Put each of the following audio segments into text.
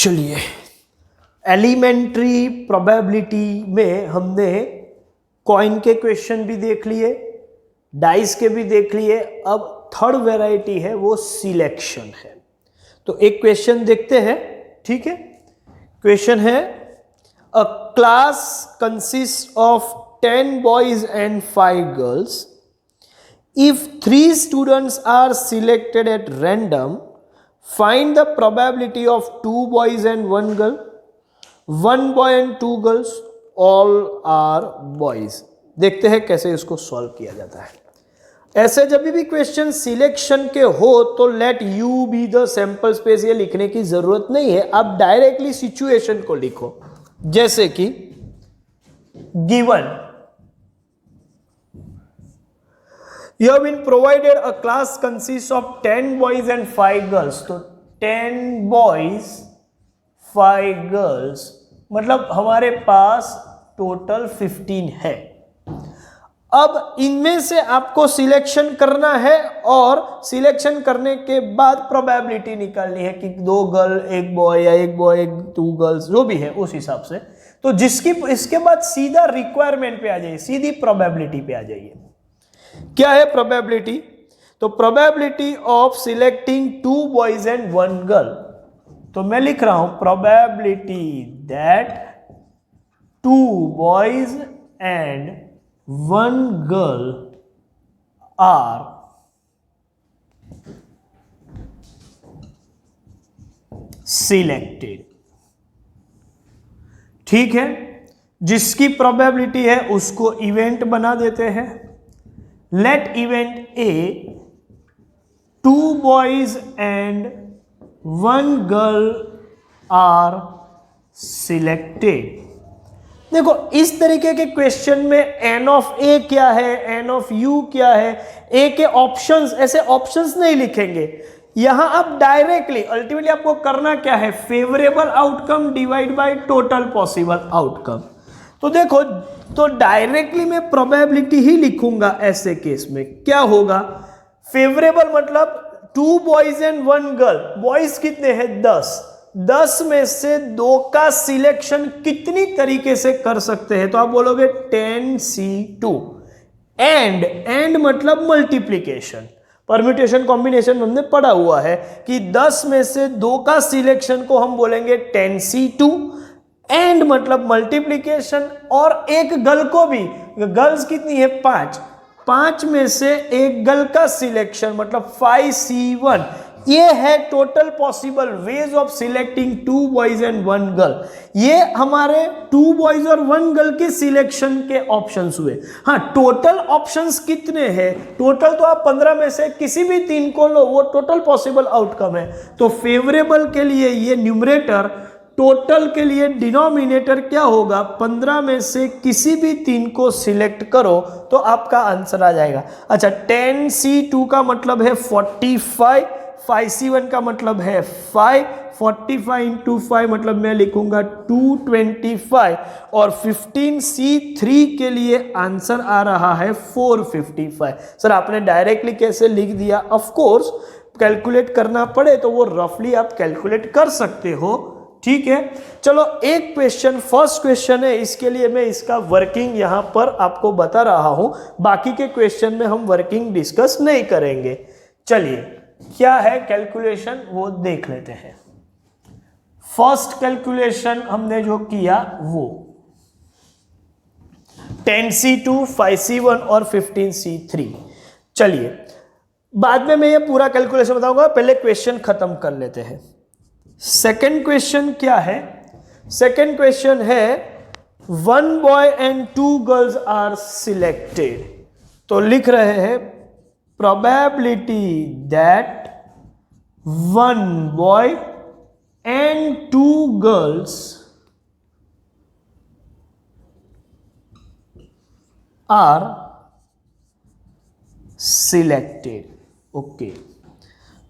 चलिए, elementary probability में हमने कॉइन के क्वेश्चन भी देख लिए, डाइस के भी देख लिए। अब थर्ड वैरायटी है वो सिलेक्शन है। तो एक क्वेश्चन देखते हैं, ठीक है। क्वेश्चन है, a class consist of 10 boys and 5 girls. If 3 students are selected at random, find the probability of 2 boys and 1 girl, 1 boy and 2 girls, all are boys। देखते हैं कैसे इसको सॉल्व किया जाता है। ऐसे जब भी क्वेश्चन सिलेक्शन के हो तो let you be the sample space, ये लिखने की जरूरत नहीं है, आप डायरेक्टली सिचुएशन को लिखो। जैसे कि given You have been provided a class consists of 10 boys and 5 girls। तो 10 boys 5 girls मतलब हमारे पास टोटल 15 है। अब इनमें से आपको सिलेक्शन करना है और सिलेक्शन करने के बाद प्रोबेबिलिटी निकालनी है कि 2 गर्ल 1 बॉय या 1 बॉय 2 गर्ल्स जो भी है उस हिसाब से। तो जिसकी इसके बाद सीधा रिक्वायरमेंट पे आ जाइए, सीधी प्रोबेबिलिटी पे आ जाइए। क्या है प्रोबेबिलिटी? तो probability of selecting 2 boys and 1 girl. तो मैं लिख रहा हूं probability that 2 boys and 1 girl are selected. ठीक है, जिसकी प्रोबेबिलिटी है उसको इवेंट बना देते हैं। Let event A 2 boys and 1 girl are selected। देखो इस तरीके के क्वेश्चन में n ऑफ a क्या है, n ऑफ u क्या है, a के ऑप्शंस, ऐसे ऑप्शंस नहीं लिखेंगे। यहां आप डायरेक्टली अल्टीमेटली आपको करना क्या है, favourable outcome divide by total possible outcome. तो देखो, तो डायरेक्टली मैं प्रोबेबिलिटी ही लिखूंगा। ऐसे केस में क्या होगा, फेवरेबल मतलब 2 बॉयज एंड 1 गर्ल। बॉयज कितने हैं? 10। 10 में से 2 का सिलेक्शन कितनी तरीके से कर सकते हैं? तो आप बोलोगे 10C2। एंड मतलब मल्टीप्लीकेशन, परम्यूटेशन कॉम्बिनेशन हमने पढ़ा हुआ है कि 10 में से 2 का सिलेक्शन को हम बोलेंगे 10C2। एंड मतलब मल्टीप्लीकेशन, और एक गर्ल को भी, गर्ल्स कितनी है? 5। 5 में से एक गर्ल का सिलेक्शन मतलब 5C1। ये है total possible ways of selecting 2 boys and 1 girl. ये हमारे 2 बॉयज और 1 गर्ल के सिलेक्शन के ऑप्शंस हुए। हाँ, टोटल ऑप्शंस कितने हैं? टोटल तो आप 15 में से किसी भी 3 को लो, वो टोटल पॉसिबल आउटकम है। तो फेवरेबल के लिए ये न्यूमरेटर, टोटल के लिए डिनोमिनेटर क्या होगा? 15 में से किसी भी 3 को सिलेक्ट करो तो आपका आंसर आ जाएगा। अच्छा, 10C2 का मतलब है 45, 5C1 का मतलब है 5, 45 इंटू 5 मतलब मैं लिखूंगा 225, और 15C3 के लिए आंसर आ रहा है 455। सर आपने डायरेक्टली कैसे लिख दिया? ऑफ कोर्स कैलकुलेट करना पड़े तो वो रफली आप कैलकुलेट कर सकते हो, ठीक है। चलो एक क्वेश्चन, फर्स्ट क्वेश्चन है, इसके लिए मैं इसका वर्किंग यहां पर आपको बता रहा हूं। बाकी के क्वेश्चन में हम वर्किंग डिस्कस नहीं करेंगे। चलिए, क्या है कैलकुलेशन वो देख लेते हैं। फर्स्ट कैलकुलेशन हमने जो किया वो 10C2, 5C1 और 15C3। चलिए, बाद में मैं ये पूरा कैलकुलेशन बताऊंगा, पहले क्वेश्चन खत्म कर लेते हैं। सेकेंड क्वेश्चन क्या है? सेकेंड क्वेश्चन है 1 boy and 2 girls are selected. तो लिख रहे हैं probability that 1 boy and 2 girls are selected. Okay,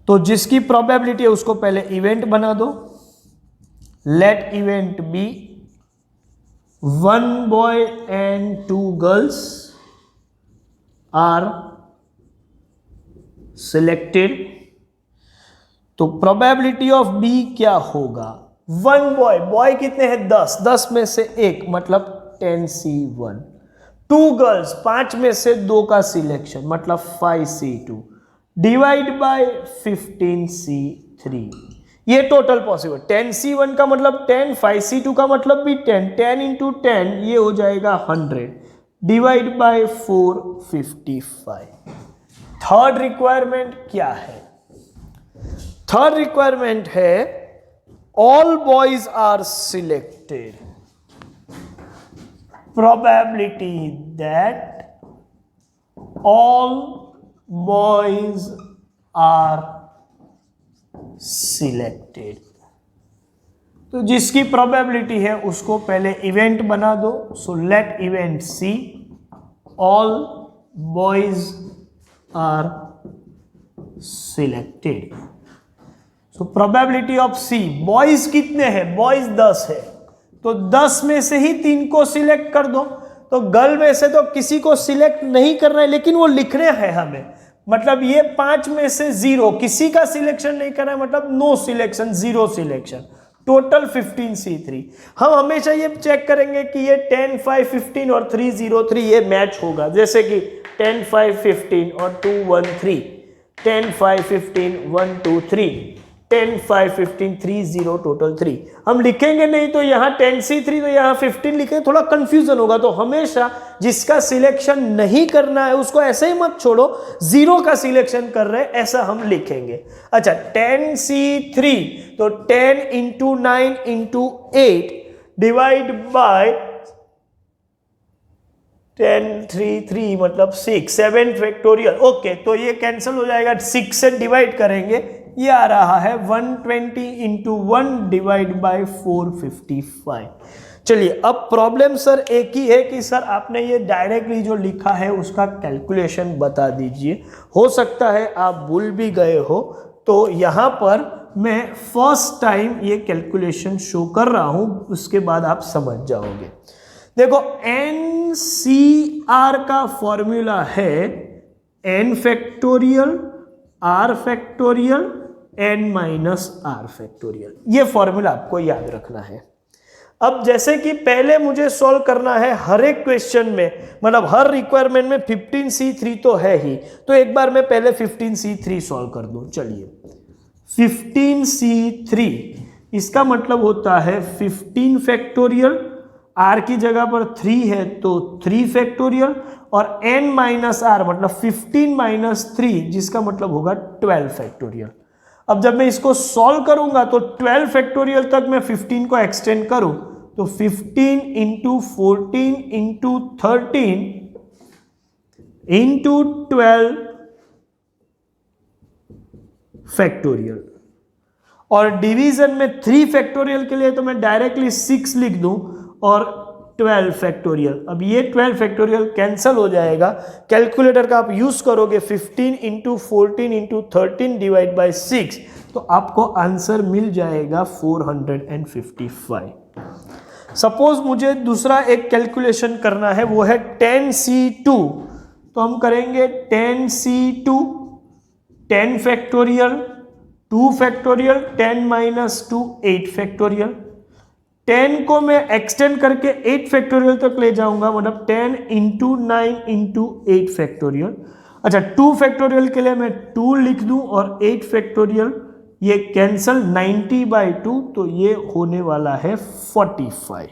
तो जिसकी प्रोबेबिलिटी है उसको पहले इवेंट बना दो। Let event B 1 boy and 2 girls are selected. तो प्रोबेबिलिटी ऑफ बी क्या होगा? 1 बॉय, बॉय कितने हैं 10, 10 में से 1 मतलब 10C1। 2 गर्ल्स, 5 में से 2 का सिलेक्शन मतलब 5C2 डिवाइड बाय 15C3। ये टोटल पॉसिबल। 10C1 का मतलब 10, 5C2 का मतलब भी 10, 10 इंटू 10 ये हो जाएगा 100 डिवाइड बाय 455। थर्ड रिक्वायरमेंट क्या है? थर्ड रिक्वायरमेंट है all boys are selected, probability that all boys are selected। तो जिसकी प्रोबेबिलिटी है उसको पहले इवेंट बना दो। So let event C all boys are selected. So probability of C, boys कितने हैं? बॉयज 10 है, तो 10 में से ही 3 को सिलेक्ट कर दो। तो गर्ल में से तो किसी को सिलेक्ट नहीं करना है, लेकिन वो लिखने हैं हमें, मतलब ये 5 में से 0, किसी का सिलेक्शन नहीं करना है, मतलब no selection, 0 selection. Total 15C3। हम हमेशा ये चेक करेंगे कि ये 10, 5, 15 और 3, 0, 3 ये मैच होगा, जैसे कि 10, 5, 15 और 2, 1, 3, 10, 5, 15, 1, 2, 3, 10, 5, 15, 3, 0, टोटल 3। हम लिखेंगे नहीं तो यहाँ 10C3 तो यहाँ 15 लिखेंगे, थोड़ा कंफ्यूजन होगा। तो हमेशा जिसका सिलेक्शन नहीं करना है उसको ऐसे ही मत छोड़ो, 0 का सिलेक्शन कर रहे हैं ऐसा हम लिखेंगे। अच्छा 10C3 तो 10 इंटू 9 इंटू 8 डिवाइड बाय 10, 3, 3 मतलब 6, 7 फैक्टोरियल। ओके, तो ये कैंसिल हो जाएगा, 6 से डिवाइड करेंगे, ये आ रहा है 120 इंटू 1 डिवाइड बाई 455। चलिए अब प्रॉब्लम सर एक ही है कि सर आपने ये डायरेक्टली जो लिखा है उसका कैलकुलेशन बता दीजिए। हो सकता है आप भूल भी गए हो, तो यहाँ पर मैं फर्स्ट टाइम ये कैलकुलेशन शो कर रहा हूँ, उसके बाद आप समझ जाओगे। देखो NCR का फॉर्मूला है n factorial r factorial n minus r factorial. ये फॉर्मूला आपको याद रखना है। अब जैसे कि पहले मुझे सॉल्व करना है हर एक क्वेश्चन में, मतलब हर रिक्वायरमेंट में 15C3 तो है ही, तो एक बार मैं पहले 15C3 सॉल्व कर दूं। चलिए 15C3 इसका मतलब होता है 15 फैक्टोरियल, r की जगह पर 3 है तो 3 फैक्टोरियल, और n माइनस r मतलब 15 माइनस 3 जिसका मतलब होगा 12 फैक्टोरियल। अब जब मैं इसको सॉल्व करूंगा तो 12 फैक्टोरियल तक मैं 15 को एक्सटेंड करूं तो 15 इंटू 14 इंटू 13 इंटू 12 फैक्टोरियल, और डिवीजन में 3 फैक्टोरियल के लिए तो मैं डायरेक्टली 6 लिख दूं और 12 फैक्टोरियल। अब ये 12 फैक्टोरियल कैंसिल हो जाएगा, कैलकुलेटर का आप यूज करोगे 15 इंटू 14 इंटू 13 डिवाइड बाई 6 तो आपको आंसर मिल जाएगा 455। सपोज मुझे दूसरा एक कैलकुलेशन करना है, वो है 10C2, तो हम करेंगे 10C2 10 factorial 2 factorial 10 minus 2 8 factorial. 10 को मैं एक्सटेंड करके 8 फैक्टोरियल तक ले जाऊंगा, मतलब 10 इंटू 9 इंटू 8 फैक्टोरियल। अच्छा 2 फैक्टोरियल के लिए मैं 2 लिख दूं और 8 फैक्टोरियल ये कैंसल 90/2 तो ये होने वाला है 45।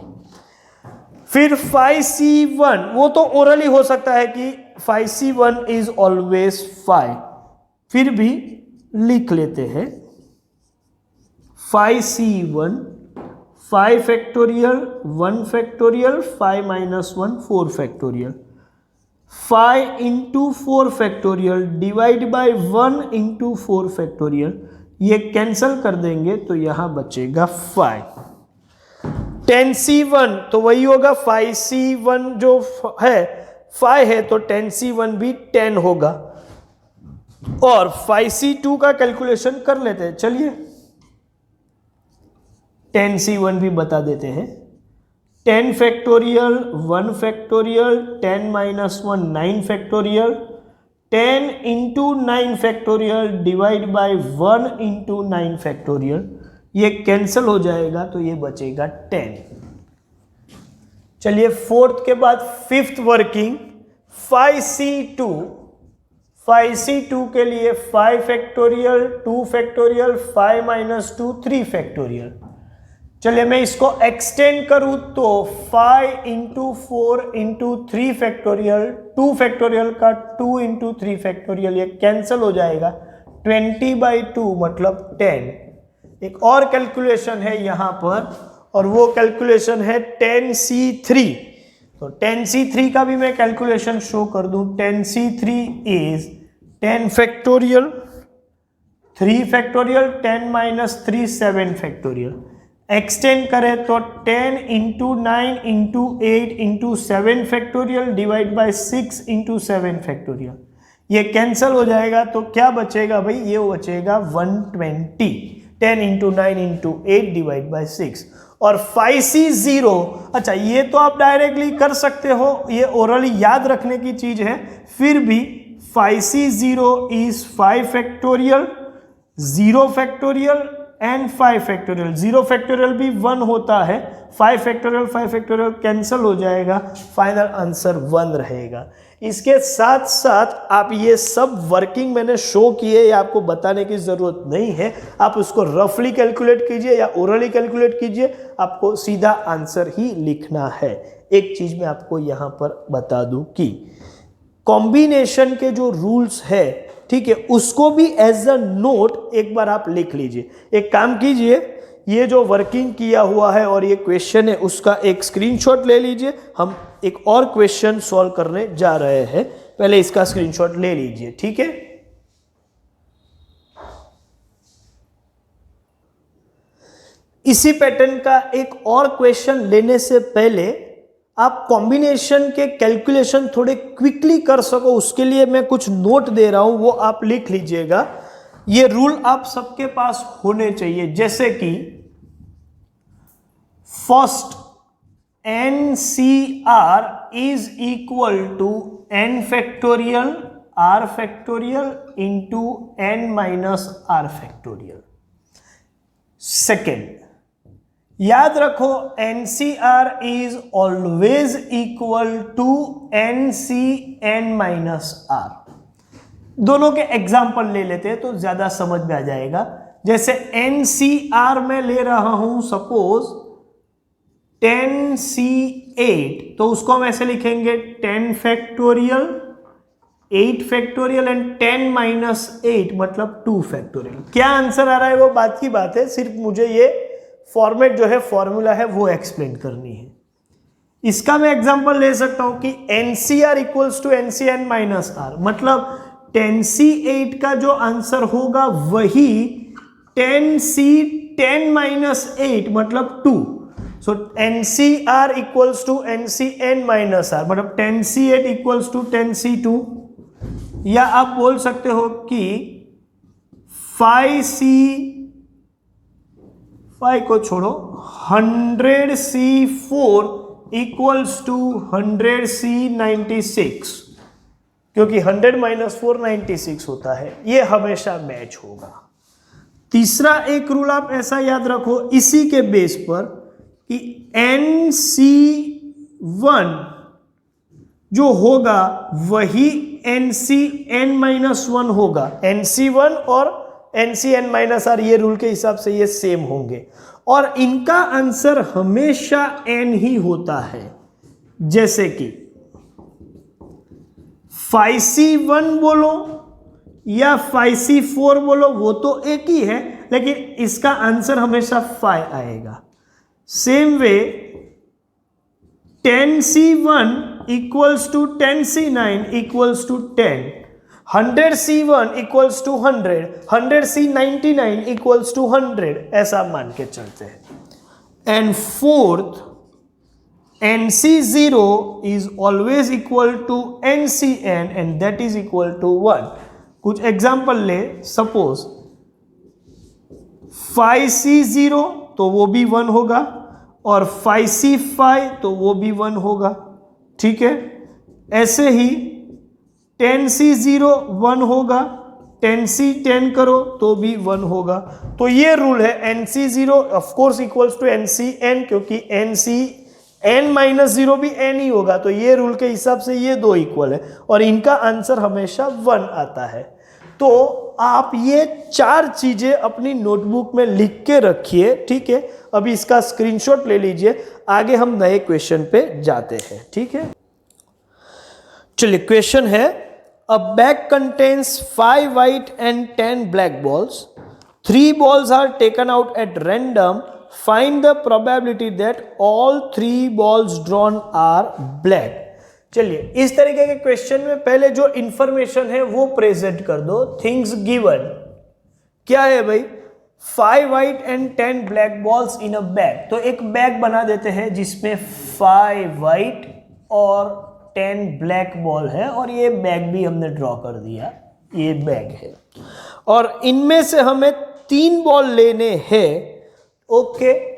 फिर 5C1 वो तो ओरली हो सकता है कि 5C1 इज ऑलवेज 5, फिर भी लिख लेते हैं 5C1 5 factorial 1 factorial 5 minus 1 4 factorial, 5 into 4 factorial divide by 1 into 4 factorial, ये कैंसल कर देंगे तो यहां बचेगा 5। 10C1 तो वही होगा 5C1 जो है 5 है तो 10C1 भी 10 होगा, और 5C2 का कैलकुलेशन कर लेते हैं। चलिए 10C1 भी बता देते हैं। 10 factorial 1 factorial 10 minus 1 9 factorial, 10 into 9 factorial divide by 1 into 9 factorial, ये कैंसिल हो जाएगा तो ये बचेगा 10। चलिए फोर्थ के बाद फिफ्थ वर्किंग 5c2 के लिए 5 फैक्टोरियल 2 फैक्टोरियल 5 माइनस 2 3 फैक्टोरियल। चलिए मैं इसको एक्सटेंड करूं तो 5 इंटू 4 इंटू 3 फैक्टोरियल 2 फैक्टोरियल का 2 इंटू 3 फैक्टोरियल, ये कैंसिल हो जाएगा 20/2 मतलब 10। एक और कैलकुलेशन है यहाँ पर और वो कैलकुलेशन है 10c3। तो 10c3 का भी मैं कैलकुलेशन शो कर दूं। 10c3 is 10 factorial 3 factorial 10 minus 3 7 factorial. Extend करें तो 10 into 9 into 8 into 7 factorial divide by 6 into 7 factorial. ये कैंसिल हो जाएगा तो क्या बचेगा भाई, ये बचेगा 120। 10 इंटू 9 इंटू 8 डिवाइड बाई 6 और 5c0। अच्छा ये तो आप डायरेक्टली कर सकते हो, ये ओरली याद रखने की चीज है, फिर भी 5c0 is 5 factorial 0 factorial and 5 factorial. 0 factorial भी 1 होता है, 5 फैक्टोरियल कैंसिल हो जाएगा, फाइनल आंसर 1 रहेगा। इसके साथ साथ आप ये सब वर्किंग मैंने शो किए, ये आपको बताने की जरूरत नहीं है, आप उसको रफली कैलकुलेट कीजिए या ओरली कैलकुलेट कीजिए, आपको सीधा आंसर ही लिखना है। एक चीज मैं आपको यहाँ पर बता दूं कि कॉम्बिनेशन के जो रूल्स है, ठीक है, उसको भी एज अ नोट एक बार आप लिख लीजिए। एक काम कीजिए, ये जो वर्किंग किया हुआ है और ये क्वेश्चन है उसका एक स्क्रीनशॉट ले लीजिए। हम एक और क्वेश्चन सॉल्व करने जा रहे हैं, पहले इसका स्क्रीनशॉट ले लीजिए, ठीक है। इसी पैटर्न का एक और क्वेश्चन लेने से पहले आप कॉम्बिनेशन के कैलकुलेशन थोड़े क्विकली कर सको, उसके लिए मैं कुछ नोट दे रहा हूं, वो आप लिख लीजिएगा। ये रूल आप सबके पास होने चाहिए, जैसे कि first NCR is equal to n factorial r factorial into n minus r factorial. Second, याद रखो NCR is always equal to NCn minus r। दोनों के एग्जाम्पल ले लेते हैं तो ज्यादा समझ में आ जाएगा। जैसे NCR में ले रहा हूं सपोज 10C8, तो उसको हम ऐसे लिखेंगे 10 फैक्टोरियल 8 फैक्टोरियल एंड 10 माइनस 8 मतलब 2 फैक्टोरियल। क्या आंसर आ रहा है वो बात की बात है, सिर्फ मुझे ये फॉर्मेट जो है फॉर्मूला है वो एक्सप्लेन करनी है। इसका मैं एग्जांपल ले सकता हूं कि NCR equals to NCn minus r, मतलब 10C8 का जो आंसर होगा वही 10C10 माइनस 8 मतलब 2। So NCR equals to NCn minus r मतलब 10C8 इक्वल्स टू 10C2, या आप बोल सकते हो कि 5 को छोड़ो 100C4 इक्वल्स टू 100C96, क्योंकि 100 माइनस 4 96 होता है, ये हमेशा मैच होगा। तीसरा एक रूल आप ऐसा याद रखो इसी के बेस पर कि NC1 जो होगा वही NCn माइनस 1 होगा। NC1 और NCn माइनस r ये रूल के हिसाब से ये सेम होंगे और इनका आंसर हमेशा n ही होता है। जैसे कि 5C1 बोलो या 5C4 बोलो, वो तो एक ही है, लेकिन इसका आंसर हमेशा 5 आएगा। Same way 10C1 equals to 10C9 equals to 10, 100C1 equals to 100, 100C99 equals to 100, ऐसा मान के चलते हैं। And fourth, NC0 is always equal to NCn and that is equal to 1। कुछ एग्जाम्पल ले, सपोज 5C0 तो वो भी 1 होगा और 5C5 तो वो भी 1 होगा, ठीक है। ऐसे ही 10C0 1 होगा, 10C 10 करो तो भी 1 होगा। तो ये रूल है NC 0 of course equals to NC n, क्योंकि NC n माइनस 0 भी n ही होगा। तो ये रूल के हिसाब से ये दो इक्वल है और इनका आंसर हमेशा 1 आता है। तो आप ये 4 चीजें अपनी नोटबुक में लिख के रखिए, ठीक है। अभी इसका स्क्रीनशॉट ले लीजिए, आगे हम नए क्वेश्चन पे जाते हैं, ठीक है। चलिए क्वेश्चन है, a bag contains 5 white and 10 black balls. 3 balls are taken out at random. Find the probability that all 3 balls drawn are black. चलिए इस तरीके के क्वेश्चन में पहले जो इंफॉर्मेशन है वो प्रेजेंट कर दो। थिंग्स गिवन क्या है भाई, 5 white and 10 black balls in a bag। तो एक बैग बना देते हैं जिसमें 5 white और 10 ब्लैक बॉल है और ये बैग भी हमने ड्रॉ कर दिया, ये बैग है और इनमें से हमें 3 बॉल लेने हैं, ओके।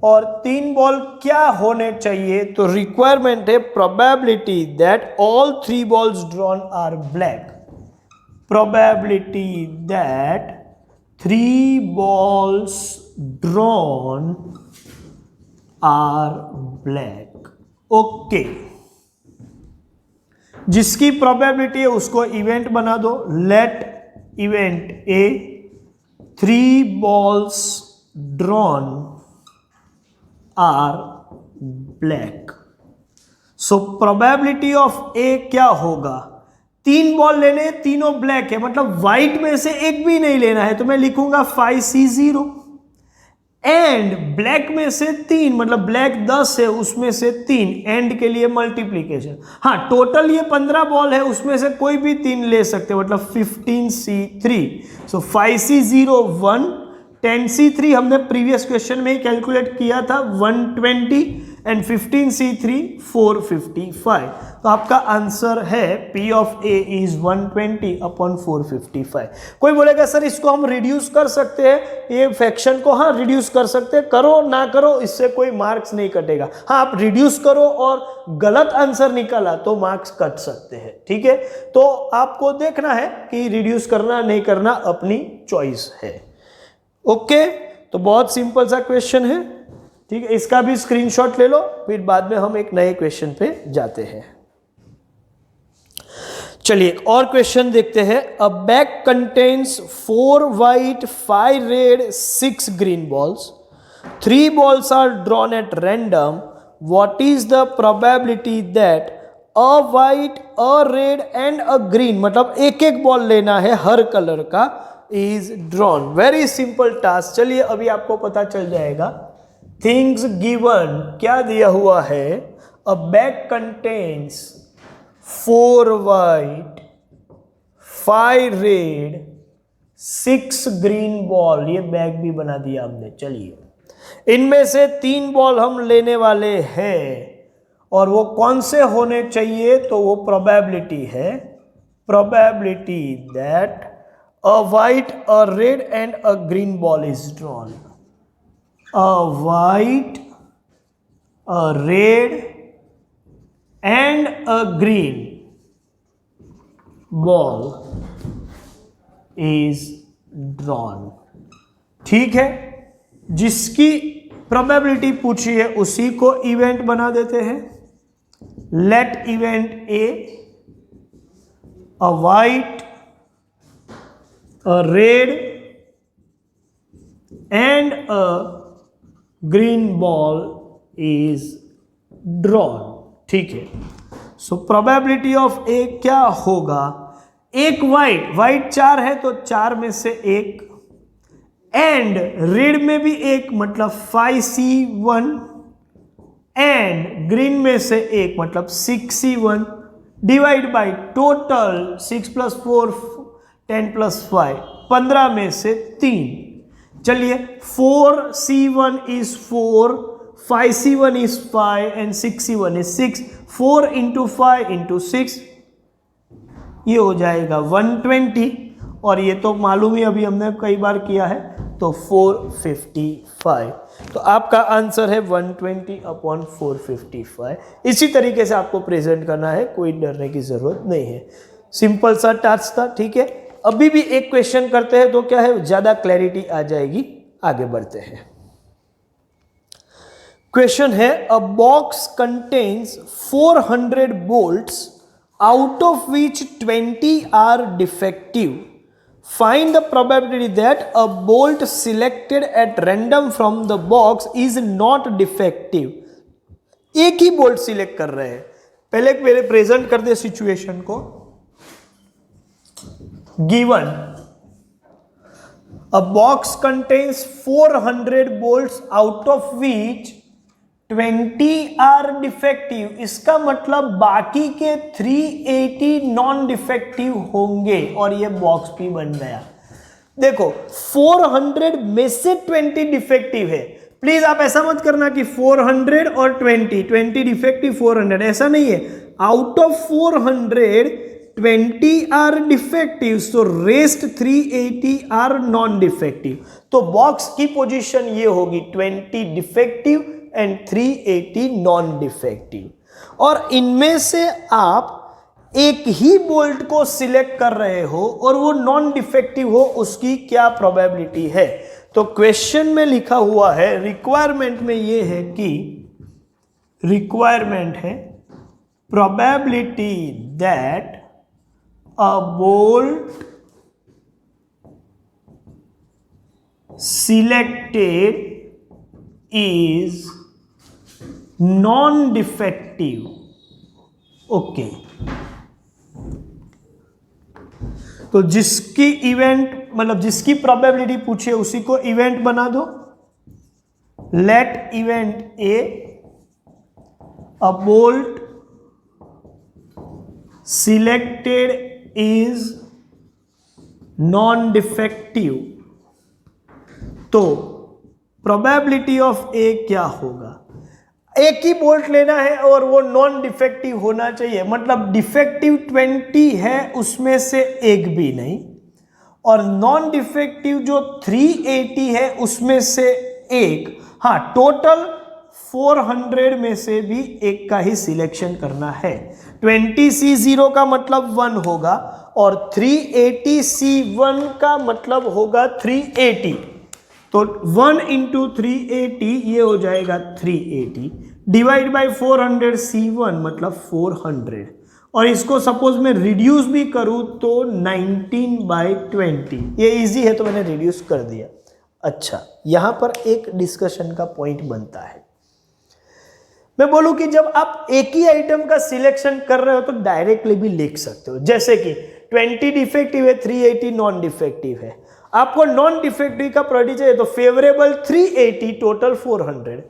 और 3 बॉल क्या होने चाहिए, तो रिक्वायरमेंट है probability that all 3 balls drawn are black. Probability that 3 balls drawn are black, okay. जिसकी प्रोबेबिलिटी है उसको इवेंट बना दो। Let event A 3 balls drawn are black. So probability of A क्या होगा, 3 बॉल लेने, तीनों ब्लैक है, मतलब व्हाइट में से एक भी नहीं लेना है, तो मैं लिखूंगा 5C 0 एंड ब्लैक में से 3, मतलब ब्लैक 10 है उसमें से 3, एंड के लिए मल्टीप्लीकेशन। हाँ टोटल ये 15 बॉल है, उसमें से कोई भी 3 ले सकते, मतलब 15C 3। सो 5C 0 1, 10C 3 हमने प्रीवियस क्वेश्चन में ही कैलकुलेट किया था 120 एंड 15C 3 455। तो आपका आंसर है P of A is 120 upon 455। कोई बोलेगा सर इसको हम रिड्यूस कर सकते हैं, ये फ्रैक्शन को, हाँ रिड्यूस कर सकते हैं, करो ना करो इससे कोई मार्क्स नहीं कटेगा। हाँ आप रिड्यूस करो और गलत आंसर निकाला तो मार्क्स कट सकते हैं, ठीक है। तो आपको देखना है कि रिड्यूस करना नहीं करना अपनी चॉइस है, ओके। तो बहुत सिंपल सा क्वेश्चन है, ठीक है। इसका भी स्क्रीनशॉट ले लो, फिर बाद में हम एक नए क्वेश्चन पे जाते हैं। चलिए एक और क्वेश्चन देखते हैं। अ bag contains 4 white 5 red 6 green balls. 3 balls are drawn at random. What is the probability that a white, a red and a green, मतलब एक एक बॉल लेना है हर कलर का, is drawn. Very simple task. चलिए अभी आपको पता चल जाएगा। थिंग्स गिवन क्या दिया हुआ है, अ bag contains 4 white 5 red 6 green ball, ये बैग भी बना दिया हमने। चलिए इनमें से 3 बॉल हम लेने वाले हैं और वो कौन से होने चाहिए, तो वो प्रोबेबिलिटी है, probability that a white, a red and a green ball is drawn. A white, a red and a green ball is drawn. ठीक है, जिसकी प्रोबेबिलिटी पूछी है उसी को इवेंट बना देते हैं। Let event A, a white, a red and a green ball is drawn, ठीक है। सो प्रोबेबिलिटी ऑफ ए क्या होगा, एक व्हाइट 4 है तो 4 में से एक, एंड रेड में भी एक मतलब 5C1, एंड ग्रीन में से एक मतलब 6C1, डिवाइड बाई टोटल 6 + 4 10 + 5 15 में से 3। चलिए 4C1 is 4, 5C1 is 5 and 6C1 is 6। 4 × 5 × 6 ये हो जाएगा 120, और ये तो मालूम ही अभी हमने कई बार किया है, तो 455। तो आपका आंसर है 120/455। इसी तरीके से आपको प्रेजेंट करना है, कोई डरने की जरूरत नहीं है। सिंपल सा टास्क था, ठीक है। अभी भी एक क्वेश्चन करते हैं तो क्या है, ज्यादा क्लैरिटी आ जाएगी। आगे बढ़ते हैं। क्वेश्चन है, अ box contains 400 bolts out of which 20 are defective. Find the probability that a bolt selected at random from the box is not defective. एक ही बोल्ट सिलेक्ट कर रहे हैं। पहले मेरे प्रेजेंट कर दे सिचुएशन को। Given a box contains 400 bolts out of which 20 are defective. इसका मतलब बाकी के 380 नॉन डिफेक्टिव होंगे और ये बॉक्स भी बन गया। देखो 400 में से 20 डिफेक्टिव है। प्लीज आप ऐसा मत करना कि 400 और 20 डिफेक्टिव 400, ऐसा नहीं है। Out of 400 20 are defective, so rest 380 are non defective. तो बॉक्स की पोजीशन ये होगी 20 डिफेक्टिव एंड 380 नॉन डिफेक्टिव। और इनमें से आप एक ही बोल्ट को सिलेक्ट कर रहे हो और वो नॉन डिफेक्टिव हो, उसकी क्या प्रोबेबिलिटी है? तो क्वेश्चन में लिखा हुआ है, रिक्वायरमेंट में ये है कि रिक्वायरमेंट है probability that a bolt selected is non-defective. Okay, तो जिसकी इवेंट मतलब जिसकी प्रोबेबिलिटी पूछे उसी को इवेंट बना दो। Let event A, a bolt selected is non defective. तो प्रोबेबिलिटी ऑफ ए क्या होगा? एक ही बोल्ट लेना है और वो नॉन डिफेक्टिव होना चाहिए, मतलब डिफेक्टिव 20 है उसमें से एक भी नहीं, और नॉन डिफेक्टिव जो 380 है उसमें से एक। हाँ, टोटल 400 में से भी एक का ही सिलेक्शन करना है। 20C0 का मतलब 1 होगा और 380C1 का मतलब होगा 380। तो 1 इंटू 380 ये हो जाएगा 380 डिवाइड बाई 400 C1 मतलब 400, और इसको सपोज मैं रिड्यूस भी करूं तो 19/20। ये इजी है तो मैंने रिड्यूस कर दिया। अच्छा, यहां पर एक डिस्कशन का पॉइंट बनता है। मैं बोलूं कि जब आप एक ही आइटम का सिलेक्शन कर रहे हो तो डायरेक्टली भी लिख सकते हो, जैसे कि 20 डिफेक्टिव है, 380 नॉन डिफेक्टिव है। आपको नॉन डिफेक्टिव का प्रोबेबिलिटी चाहिए तो फेवरेबल 380, टोटल 400।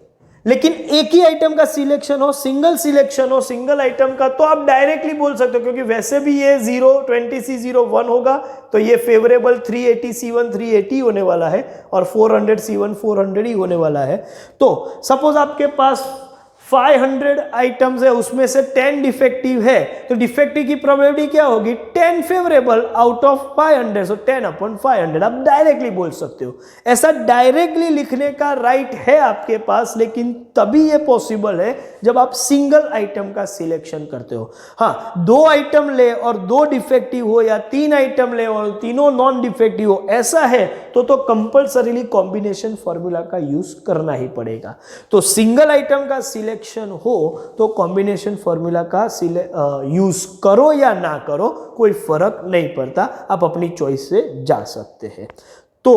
लेकिन एक ही आइटम का सिलेक्शन हो, सिंगल सिलेक्शन हो सिंगल आइटम का, तो आप डायरेक्टली बोल सकते हो, क्योंकि वैसे भी ये 20C0 1 होगा तो ये फेवरेबल 380C1 380 होने वाला है और 400C1 400 ही होने वाला है। तो सपोज आपके पास 500 आइटम्स है, उसमें से 10 डिफेक्टिव है, तो डिफेक्टिव की प्रोबेबिलिटी क्या होगी? 10 फेवरेबल आउट ऑफ 500, सो 10/500 आप डायरेक्टली बोल सकते हो। ऐसा डायरेक्टली लिखने का राइट है आपके पास, लेकिन तभी ये पॉसिबल है जब आप सिंगल आइटम का सिलेक्शन करते हो। हाँ, 2 आइटम ले और 2 डिफेक्टिव हो, या 3 आइटम ले और तीनों नॉन डिफेक्टिव हो, ऐसा है तो कंपल्सरीली कॉम्बिनेशन फॉर्मूला का यूज करना ही पड़ेगा। तो सिंगल आइटम का सिलेक्शन हो तो कॉम्बिनेशन फॉर्मूला का यूज करो या ना करो, कोई फर्क नहीं पड़ता, आप अपनी चॉइस से जा सकते हैं। तो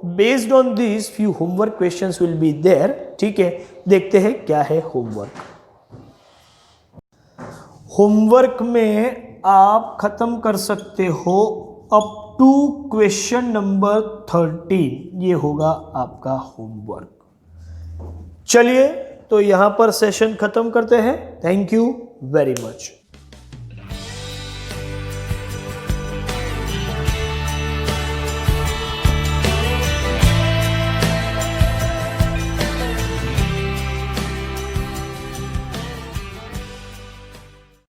based on this few homework questions will be there. ठीक है, देखते हैं क्या है होमवर्क। होमवर्क में आप खत्म कर सकते हो अप टू क्वेश्चन नंबर 13, ये होगा आपका होमवर्क। चलिए, तो यहां पर सेशन खत्म करते हैं। Thank you very much.